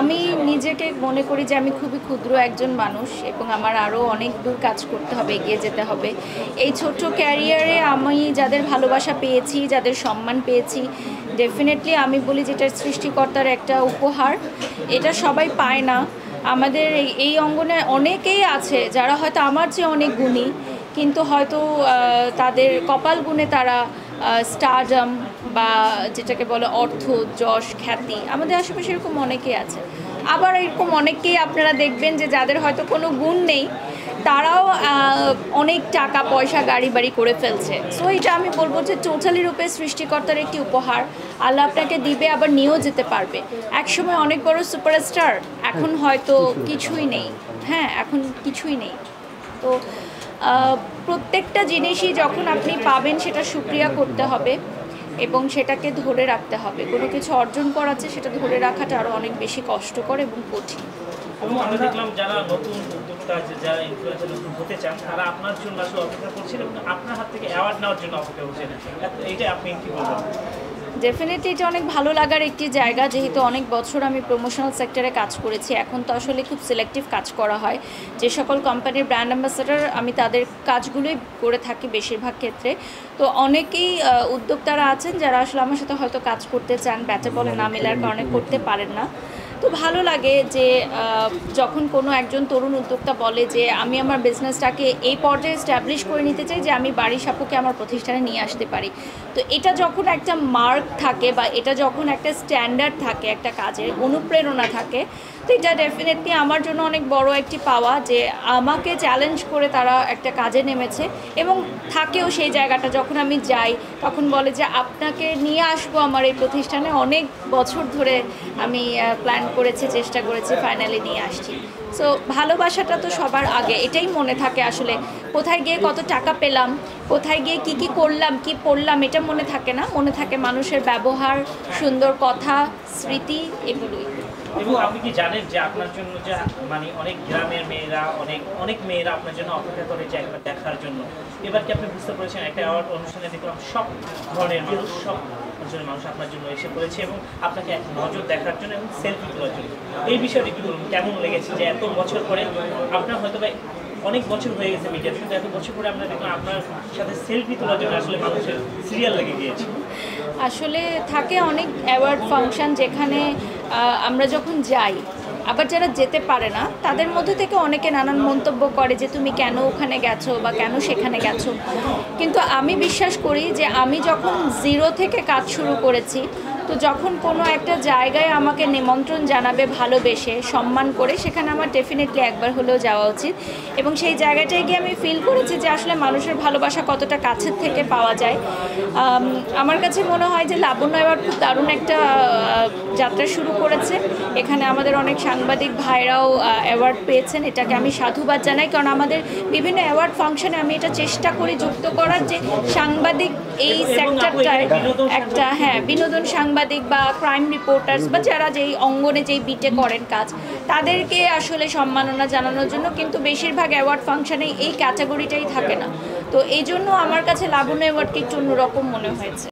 আমি নিজেকে মনে করি যে আমি খুবই ক্ষুদ্র একজন মানুষ এবং আমার আরও অনেক দূর কাজ করতে হবে, এগিয়ে যেতে হবে। এই ছোট্ট ক্যারিয়ারে আমি যাদের ভালোবাসা পেয়েছি, যাদের সম্মান পেয়েছি, ডেফিনেটলি আমি বলি যেটা সৃষ্টিকর্তার একটা উপহার। এটা সবাই পায় না। আমাদের এই অঙ্গনে অনেকেই আছে যারা হয়তো আমার চেয়ে অনেক গুণী, কিন্তু হয়তো তাদের কপাল গুণে তারা স্টারডম বা যেটাকে বলে অর্থ, যশ, খ্যাতি, আমাদের আশেপাশে এরকম অনেকেই আছে। আবার এরকম অনেককেই আপনারা দেখবেন যে যাদের হয়তো কোনো গুণ নেই, তারাও অনেক টাকা পয়সা গাড়ি বাড়ি করে ফেলছে। সো এটা আমি বলবো যে টোটালি রূপে সৃষ্টিকর্তার একটি উপহার। আল্লাহ আপনাকে দিবে, আবার নিয়েও যেতে পারবে। একসময় অনেক বড় সুপারস্টার, এখন হয়তো কিছুই নেই। হ্যাঁ, এখন কিছুই নেই। তো প্রত্যেকটা জিনিসই যখন আপনি পাবেন সেটা শুকরিয়া করতে হবে এবং সেটাকে ধরে রাখতে হবে। কোনো কিছু অর্জন করাচ্ছে সেটা ধরে রাখাটা আরও অনেক বেশি কষ্টকর এবং কঠিন। এবং আমরা দেখলাম যারা নতুন উদ্যোক্তা আছে, যারা ইনফ্লুয়েন্সার নতুন হতে চান, তারা আপনার জন্য আসলে অপেক্ষা করছেন এবং আপনার হাত থেকে অ্যাওয়ার্ড নেওয়ার জন্য অপেক্ষা করছেন। এইটা আপনি কি বলবেন? ডেফিনেটলি এটা অনেক ভালো লাগার একটি জায়গা, যেহেতু অনেক বছর আমি প্রমোশনাল সেক্টরে কাজ করেছি। এখন তো আসলে খুব সিলেক্টিভ কাজ করা হয়। যে সকল কোম্পানির ব্র্যান্ড অ্যাম্বাসাডার, আমি তাদের কাজগুলোই করে থাকি বেশিরভাগ ক্ষেত্রে। তো অনেকেই উদ্যোক্তারা আছেন যারা আসলে আমার সাথে হয়তো কাজ করতে চান, ব্যাটে বলে না মেলার কারণে করতে পারেন না। তো ভালো লাগে যে যখন কোনো একজন তরুণ উদ্যোক্তা বলে যে আমি আমার বিজনেসটাকে এই পর্যায়ে এস্টাবলিশ করে নিতে চাই যে আমি বাড়ির সাপোকে আমার প্রতিষ্ঠানে নিয়ে আসতে পারি। তো এটা যখন একটা মার্ক থাকে বা এটা যখন একটা স্ট্যান্ডার্ড থাকে, একটা কাজের অনুপ্রেরণা থাকে, তো এটা ডেফিনেটলি আমার জন্য অনেক বড় একটি পাওয়া যে আমাকে চ্যালেঞ্জ করে তারা একটা কাজে নেমেছে এবং থাকেও সেই জায়গাটা। যখন আমি যাই তখন বলে যে আপনাকে নিয়ে আসবো আমার এই প্রতিষ্ঠানে, অনেক বছর ধরে আমি প্ল্যান করেছি, চেষ্টা করেছি, ফাইনালি নিয়ে আসছি। সো ভালোবাসাটা তো সবার আগে, এটাই মনে থাকে আসলে। কোথায় গিয়ে কত টাকা পেলাম, কোথায় গিয়ে কি করলাম, কি পড়লাম, এটা মনে থাকে না। মনে থাকে মানুষের ব্যবহার, সুন্দর কথা, স্মৃতি, এগুলোই। এবং আপনি কি জানেন যে আপনার জন্য যে মানে অনেক গ্রামের মেয়েরা, অনেক মেয়েরা আপনার জন্য অপেক্ষা করে যে একবার দেখার জন্য। এবার কি আপনি বুঝতে পেরেছেন, একটা অ্যাওয়ার্ড অনুষ্ঠানে দেখলাম সব ধরনের মানুষ, সব অঞ্চলের মানুষ আপনার জন্য এসে পড়েছে এবং আপনাকে এক নজর দেখার জন্য এবং সেলফি তোলার জন্য। এই বিষয়টি কি বলুন, কেমন লেগেছে যে এত বছর পরে আপনার হয়তো অনেক বছর হয়ে গেছে মিডিয়াতে, কিন্তু এত বছর পরে আমরা দেখলাম আপনার সাথে সেলফি তোলার জন্য আসলে মানুষের সিরিয়াল লেগে গিয়েছে। আসলে থাকে অনেক অ্যাওয়ার্ড ফাংশন যেখানে আমরা যখন যাই, আবার যারা যেতে পারে না তাদের মধ্যে থেকে অনেকে নানান মন্তব্য করে যে তুমি কেন ওখানে গেছো বা কেন সেখানে গেছো। কিন্তু আমি বিশ্বাস করি যে আমি যখন জিরো থেকে কাজ শুরু করেছি, তো যখন কোনো একটা জায়গায় আমাকে নিমন্ত্রণ জানাবে ভালোবেসে, সম্মান করে, সেখানে আমার ডেফিনেটলি একবার হলেও যাওয়া উচিত। এবং সেই জায়গাটায় গিয়ে আমি ফিল করেছি যে আসলে মানুষের ভালোবাসা কতটা কাছের থেকে পাওয়া যায়। আমার কাছে মনে হয় যে লাবণ্য অ্যাওয়ার্ড খুব দারুণ একটা যাত্রা শুরু করেছে। এখানে আমাদের অনেক সাংবাদিক ভাইরাও অ্যাওয়ার্ড পেয়েছেন, এটাকে আমি সাধুবাদ জানাই। কারণ আমাদের বিভিন্ন অ্যাওয়ার্ড ফাংশনে আমি এটা চেষ্টা করি যুক্ত করার যে সাংবাদিক এই সেক্টরটায় একটা, হ্যাঁ, বিনোদন সাংবাদিক বা ক্রাইম রিপোর্টার্স বা যারা যেই অঙ্গনে যেই বিটে করেন কাজ, তাদেরকে আসলে সম্মাননা জানানোর জন্য। কিন্তু বেশিরভাগ অ্যাওয়ার্ড ফাংশনে এই ক্যাটাগরিটাই থাকে না। তো এই জন্য আমার কাছে লাবণ্য অ্যাওয়ার্ডকে একটু অন্যরকম মনে হয়েছে।